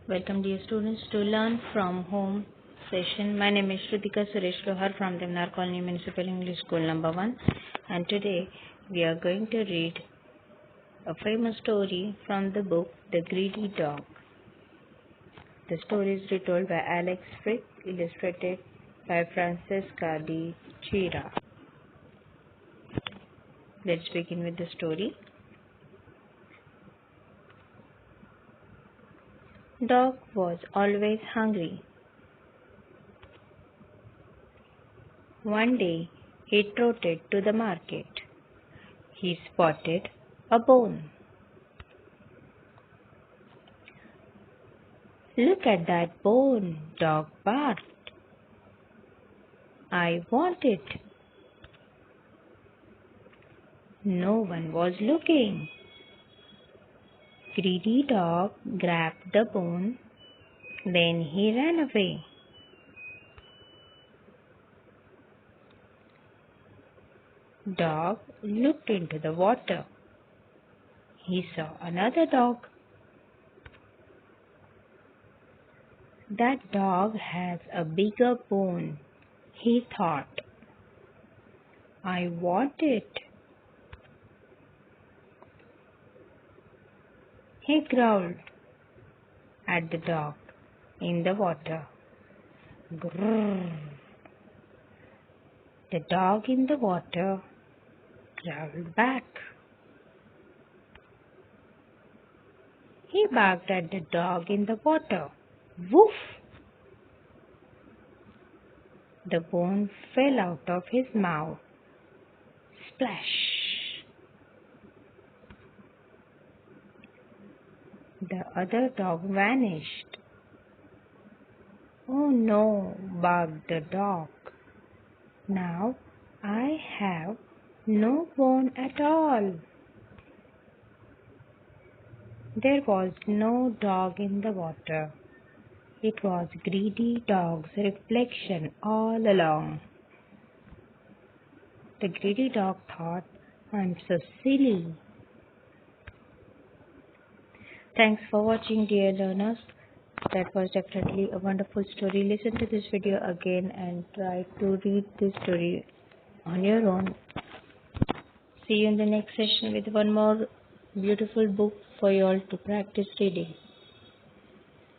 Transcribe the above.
Welcome dear students to Learn from Home session. My name is Shrutika S Lohar from the Lohar Colony Municipal English School number 1, and today we are going to read a famous story from the book The Greedy Dog. The story is retold by Alex Frick, illustrated by Francesca Di Chira. Let's begin with the story. Dog was always hungry. One day he trotted to the market. He spotted a bone. "Look at that bone," Dog barked. "I want it." No one was looking. Greedy Dog grabbed the bone, then he ran away. Dog looked into the water. He saw another dog. "That dog has a bigger bone," he thought. "I want it." He growled at the dog in the water. Grrr. The dog in the water growled back. He barked at the dog in the water. Woof! The bone fell out of his mouth. Splash! The other dog vanished. "Oh no," barked the dog. "Now I have no bone at all." There was no dog in the water. It was Greedy Dog's reflection all along. The greedy dog thought, "I'm so silly." Thanks for watching, dear learners. That was definitely a wonderful story. Listen to this video again and try to read this story on your own. See you in the next session with one more beautiful book for you all to practice reading.